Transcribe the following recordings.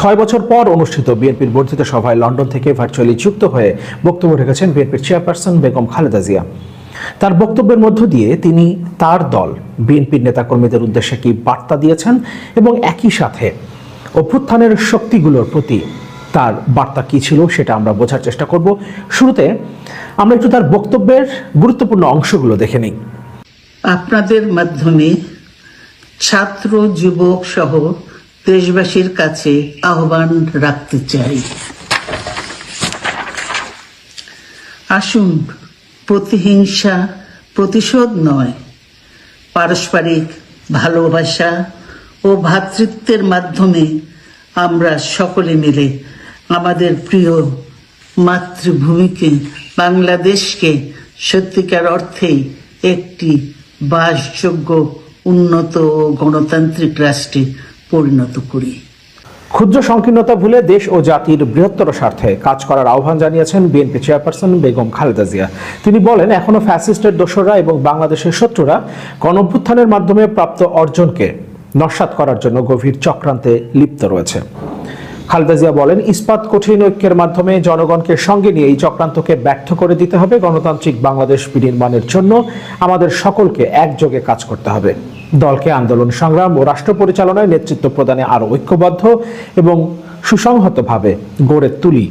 6 বছর পর অনুষ্ঠিত বিএনপির বর্ধিত সভায় লন্ডন থেকে ভার্চুয়ালি যুক্ত হয়ে বক্তব্য রেখেছেন বিএনপির চেয়ারপারসন বেগম খালেদা জিয়া। তার বক্তব্যের মধ্য দিয়ে তিনি তার দল বিএনপির নেতাকর্মীদের উদ্দেশ্যে কি বার্তা দিয়েছেন এবং একই সাথে অভ্যুত্থানের শক্তিগুলোর প্রতি তার বার্তা কি ছিল সেটা আমরা বোঝার চেষ্টা করব। শুরুতে আমরা একটু তার বক্তব্যের গুরুত্বপূর্ণ অংশগুলো দেখে নিই। আপনাদের মাধ্যমে ছাত্র যুবক সহ দেশবাসীর কাছে আহ্বান রাখতে চাই, আসুন প্রতিহিংসা প্রতিশোধ নয়, পারস্পরিক ভালোবাসা ও ভ্রাতৃত্বের মাধ্যমে আমরা সকলে মিলে আমাদের প্রিয় মাতৃভূমিকে বাংলাদেশকে সত্যিকার অর্থেই একটি বাসযোগ্য উন্নত ও গণতান্ত্রিক রাষ্ট্রে পরিণত করি। ক্ষুদ্র সংকীর্ণতা ভুলে দেশ ও জাতির বৃহত্তর স্বার্থে কাজ করার আহ্বান জানিয়েছেন বিএনপি চেয়ারপারসন বেগম খালেদা জিয়া। তিনি বলেন, এখনো ফ্যাসিস্টের দোসররা এবং বাংলাদেশের শত্রুরা গণঅভ্যুত্থানের মাধ্যমে প্রাপ্ত অর্জনকে নস্যাৎ করার জন্য গভীর চক্রান্তে লিপ্ত রয়েছে। খালেদা জিয়া বলেন, ইস্পাত কঠিন ঐক্যের মাধ্যমে জনগণকে সঙ্গে নিয়ে এই চক্রান্তকে ব্যর্থ করে দিতে হবে। গণতান্ত্রিক বাংলাদেশ বিনির্মাণের জন্য আমাদের সকলকে একযোগে কাজ করতে হবে। দলকে আন্দোলন সংগ্রাম ও রাষ্ট্র পরিচালনায় নেতৃত্ব প্রদানে আরো ঐক্যবদ্ধ এবং সুসংহতভাবে গড়ে তুলি।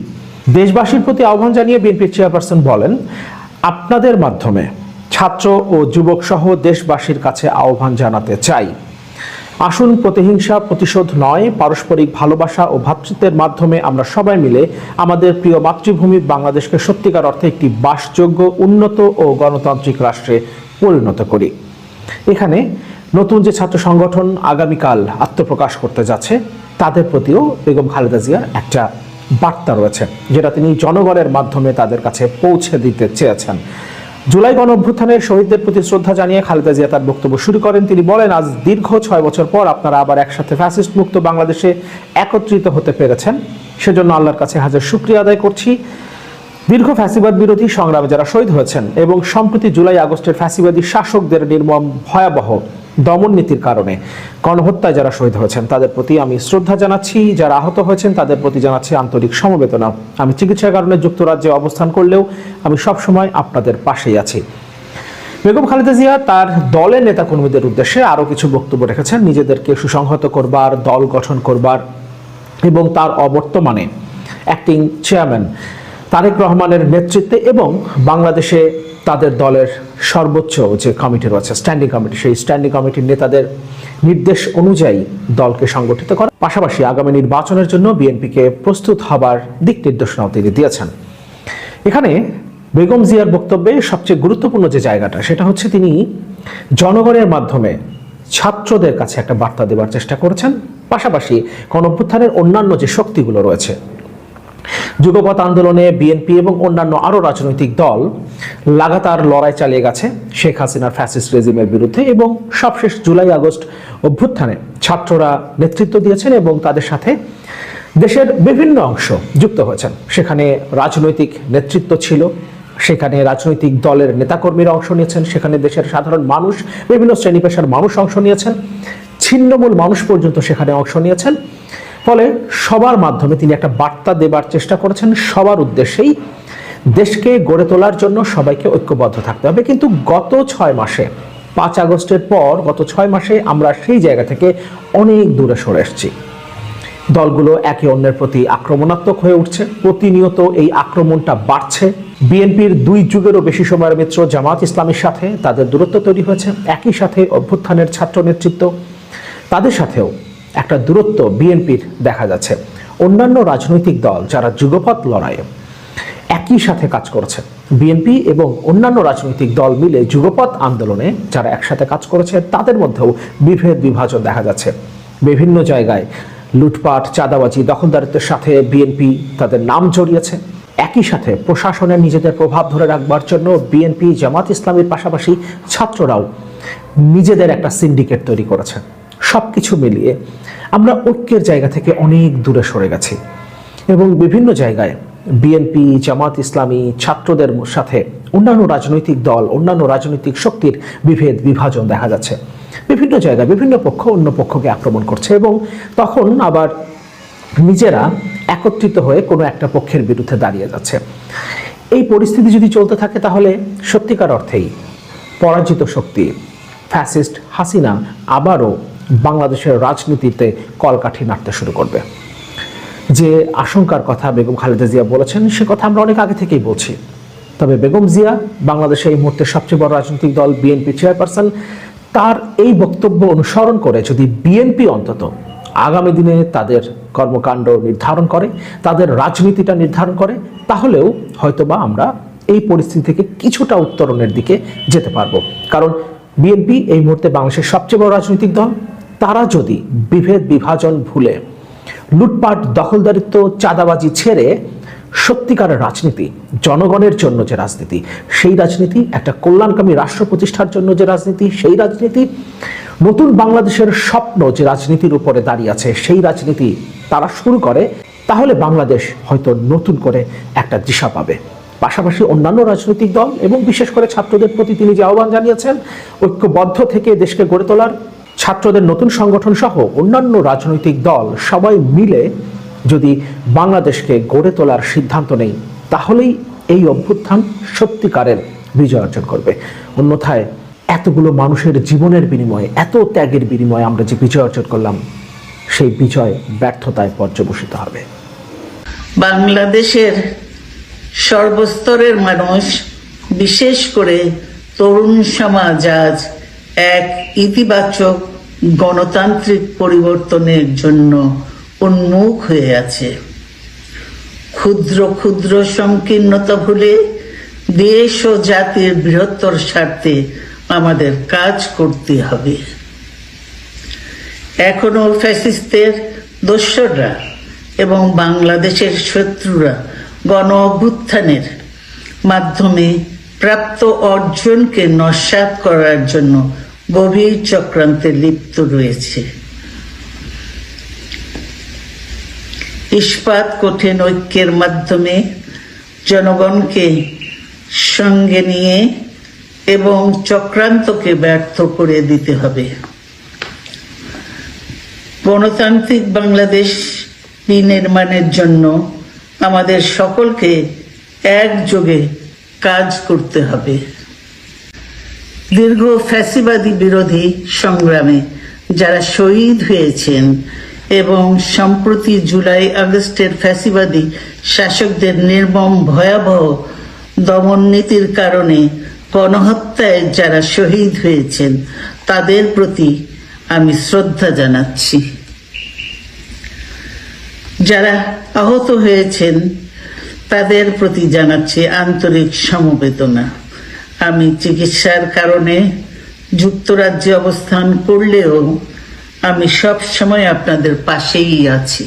দেশবাসীর প্রতি আহ্বান জানিয়ে বিএনপির চেয়ারপারসন বলেন, আপনাদের মাধ্যমে ছাত্র ও যুবক সহ দেশবাসীর কাছে আহ্বান জানাতে চাই, আসুন প্রতিহিংসা প্রতিশোধ নয়, পারস্পরিক ভালোবাসা ও ভ্রাতৃত্বের মাধ্যমে আমরা সবাই মিলে আমাদের প্রিয় মাতৃভূমি বাংলাদেশকে সত্যিকার অর্থে একটি বাসযোগ্য উন্নত ও গণতান্ত্রিক রাষ্ট্রে পরিণত করি। এখানে নতুন যে ছাত্র সংগঠন আগামীকাল আত্মপ্রকাশ করতে যাচ্ছে তাদের প্রতিও বেগম খালেদা জিয়ার একটা বার্তা রয়েছে, যেটা তিনি জনগণের মাধ্যমে তাদের কাছে পৌঁছে দিতে চেয়েছেন। জুলাই গণঅভ্যুত্থানের শহীদদের প্রতি শ্রদ্ধা জানিয়ে খালেদা জিয়া তার বক্তব্য শুরু করেন। তিনি বলেন, আজ দীর্ঘ 6 বছর পর আপনারা আবার একসাথে ফ্যাসিস্ট মুক্ত বাংলাদেশে একত্রিত হতে পেরেছেন, সেজন্য আল্লাহর কাছে হাজার শুকরিয়া আদায় করছি। দীর্ঘ ফ্যাসিবাদ বিরোধী সংগ্রামে যারা শহীদ হয়েছেন এবং সম্প্রতি জুলাই আগস্টের ফ্যাসিবাদী শাসকদের নির্মম ভয়াবহ দমন নীতির কারণে গণহত্যায় যারা শহীদ হয়েছেন তাদের প্রতি আমি শ্রদ্ধা জানাচ্ছি। যারা আহত হয়েছেন তাদের প্রতি জানাচ্ছি আন্তরিক সমবেদনা। আমি চিকিৎসার কারণে যুক্তরাজ্যে অবস্থান করলেও আমি সবসময় আপনাদের পাশেই আছি। বেগম খালেদা জিয়া তার দলের নেতাকর্মীদের উদ্দেশ্যে আরও কিছু বক্তব্য রেখেছেন, নিজেদেরকে সুসংহত করবার, দল গঠন করবার এবং তার অবর্তমানে অ্যাক্টিং চেয়ারম্যান তারেক রহমানের নেতৃত্বে এবং বাংলাদেশে তাদের দলের সর্বোচ্চ যে কমিটি রয়েছে স্ট্যান্ডিং কমিটি, সেই স্ট্যান্ডিং কমিটির নেতাদের নির্দেশ অনুযায়ী দলকে সংগঠিত করা, পাশাপাশি আগামী নির্বাচনের জন্য বিএনপিকে প্রস্তুত হবার দিক নির্দেশনাও তিনি দিয়েছেন। এখানে বেগম জিয়ার বক্তব্যে সবচেয়ে গুরুত্বপূর্ণ যে জায়গাটা সেটা হচ্ছে তিনি জনগণের মাধ্যমে ছাত্রদের কাছে একটা বার্তা দেওয়ার চেষ্টা করেছেন। পাশাপাশি গণঅভ্যুত্থানের অন্যান্য যে শক্তিগুলো রয়েছে, যুগপৎ আন্দোলনে বিএনপি এবং অন্যান্য আরো রাজনৈতিক দল লাগাতার লড়াই চালিয়ে গেছে শেখ হাসিনার ফ্যাসিস্ট রেজিমের বিরুদ্ধে এবং সবশেষ জুলাই আগস্ট অভ্যুত্থানে ছাত্ররা নেতৃত্ব দিয়েছেন এবং তাদের সাথে দেশের বিভিন্ন অংশ যুক্ত হয়েছেন। সেখানে রাজনৈতিক নেতৃত্ব ছিল, সেখানে রাজনৈতিক দলের নেতাকর্মীরা অংশ নিয়েছেন, সেখানে দেশের সাধারণ মানুষ, বিভিন্ন শ্রেণী পেশার মানুষ অংশ নিয়েছেন, ছিন্নমূল মানুষ পর্যন্ত সেখানে অংশ নিয়েছেন। ফলে সবার মাধ্যমে তিনি একটা বার্তা দেবার চেষ্টা করেছেন, সবার উদ্দেশ্যেই দেশকে গড়ে তোলার জন্য সবাইকে ঐক্যবদ্ধ থাকতে হবে। কিন্তু গত 6 মাসে 5 আগস্টের পর গত 6 মাসে আমরা সেই জায়গা থেকে অনেক দূরে সরে এসেছি। দলগুলো একে অন্যের প্রতি আক্রমণাত্মক হয়ে উঠছে, প্রতিনিয়ত এই আক্রমণটা বাড়ছে। বিএনপির 2 যুগেরও বেশি সময়ের মিত্র জামাত ইসলামের সাথে তাদের দূরত্ব তৈরি হয়েছে, একই সাথে অভ্যুত্থানের ছাত্র নেতৃত্ব তাদের সাথেও একটা দূরত্ব বিএনপির দেখা যাচ্ছে। অন্যান্য রাজনৈতিক দল যারা যুগপৎ লড়াইয়ে একই সাথে কাজ করেছে, বিএনপি এবং অন্যান্য রাজনৈতিক দল মিলে যুগপৎ আন্দোলনে যারা একসাথে কাজ করেছে তাদের মধ্যেও বিভেদ বিভাজন দেখা যাচ্ছে। বিভিন্ন জায়গায় লুটপাট, চাঁদাবাজি, দখলদারিত্বের সাথে বিএনপি তাদের নাম জড়িয়েছে। একই সাথে প্রশাসনের নিজেদের প্রভাব ধরে রাখবার জন্য বিএনপি, জামাত ইসলামের পাশাপাশি ছাত্ররাও নিজেদের একটা সিন্ডিকেট তৈরি করেছে। সবকিছু মিলিয়ে আমরা ঐক্যের জায়গা থেকে অনেক দূরে সরে গেছি এবং বিভিন্ন জায়গায় বিএনপি, জামাত ইসলামী, ছাত্রদের সাথে অন্যান্য রাজনৈতিক দল, অন্যান্য রাজনৈতিক শক্তির বিভেদ বিভাজন দেখা যাচ্ছে। বিভিন্ন জায়গায় বিভিন্ন পক্ষ অন্য পক্ষকে আক্রমণ করছে এবং তখন আবার নিজেরা একত্রিত হয়ে কোনো একটা পক্ষের বিরুদ্ধে দাঁড়িয়ে যাচ্ছে। এই পরিস্থিতি যদি চলতে থাকে তাহলে সত্যিকার অর্থেই পরাজিত শক্তি ফ্যাসিস্ট হাসিনা আবারও বাংলাদেশের রাজনীতিতে কলকাঠি নাড়তে শুরু করবে। যে আশঙ্কার কথা বেগম খালেদা জিয়া বলেছেন সে কথা আমরা অনেক আগে থেকেই বলছি। তবে বেগম জিয়া বাংলাদেশে এই মুহূর্তে সবচেয়ে বড় রাজনৈতিক দল বিএনপি চেয়ারপারসন, তার এই বক্তব্য অনুসরণ করে যদি বিএনপি অন্তত আগামী দিনে তাদের কর্মকাণ্ড নির্ধারণ করে, তাদের রাজনীতিটা নির্ধারণ করে, তাহলেও হয়তোবা আমরা এই পরিস্থিতি থেকে কিছুটা উত্তরণের দিকে যেতে পারবো। কারণ বিএনপি এই মুহূর্তে বাংলাদেশের সবচেয়ে বড় রাজনৈতিক দল। তারা যদি বিভেদ বিভাজন ভুলে লুটপাট দখলদারিত্ব চাঁদাবাজি ছেড়ে সত্যিকারের রাজনীতি, জনগণের জন্য যে রাজনীতি, সেই রাজনীতি, একটা কল্যাণকামী রাষ্ট্র প্রতিষ্ঠার জন্য যে রাজনীতি, সেই রাজনীতি, নতুন বাংলাদেশের স্বপ্ন যে রাজনীতির উপরে দাঁড়িয়ে আছে, সেই রাজনীতি তারা শুরু করে, তাহলে বাংলাদেশ হয়তো নতুন করে একটা দিশা পাবে। পাশাপাশি অন্যান্য রাজনৈতিক দল এবং বিশেষ করে ছাত্রদের প্রতি তিনি যে আহ্বান জানিয়েছেন ঐক্যবদ্ধ থেকে দেশকে গড়ে তোলার, ছাত্রদের নতুন সংগঠন সহ অন্যান্য রাজনৈতিক দল সবাই মিলে যদি বাংলাদেশকে গড়ে তোলার সিদ্ধান্ত নেই, তাহলেই এই অভ্যুত্থান সত্যিকারের বিজয় অর্জন করবে। অন্যথায় এতগুলো মানুষের জীবনের বিনিময়ে, এত ত্যাগের বিনিময়ে আমরা যে বিজয় অর্জন করলাম, সেই বিজয় ব্যর্থতায় পর্যবসিত হবে। বাংলাদেশের সর্বস্তরের মানুষ, বিশেষ করে তরুণ সমাজ আজ এক ইতিবাচক গণতান্ত্রিক পরিবর্তনের জন্য উন্মুখ হয়ে আছে। ক্ষুদ্র ক্ষুদ্র সংকীর্ণতা ভুলে দেশ ও জাতির বৃহত্তর স্বার্থে আমাদের কাজ করতে হবে। এখনো ফ্যাসিস্টদের দোসররা এবং বাংলাদেশের শত্রুরা গণ অভ্যুত্থানের মাধ্যমে প্রাপ্ত অর্জনকে নস্যাৎ করার জন্য গভীর চক্রান্তে লিপ্ত রয়েছে। ইস্পাত কঠিন ঐক্যের মাধ্যমে জনগণকে সঙ্গে নিয়ে এবং চক্রান্তকে ব্যর্থ করে দিতে হবে। গণতান্ত্রিক বাংলাদেশ বিনির্মাণের জন্য আমাদের সকলকে একযোগে কাজ করতে হবে। দীর্ঘ ফ্যাসিবাদী বিরোধী সংগ্রামে যারা শহীদ হয়েছেন এবং সম্প্রতি জুলাই আগস্টের ফ্যাসিবাদী শাসকদের নির্মম ভয়াবহ দমন নীতির কারণে গণহত্যায় যারা শহীদ হয়েছেন, তাদের প্রতি আমি শ্রদ্ধা জানাচ্ছি। যারা আহত হয়েছেন তাদের প্রতি জানাচ্ছি আন্তরিক সমবেদনা। আমি চিকিৎসার কারণে যুক্তরাজ্যে অবস্থান করলেও আমি সব সময় আপনাদের পাশেই আছি।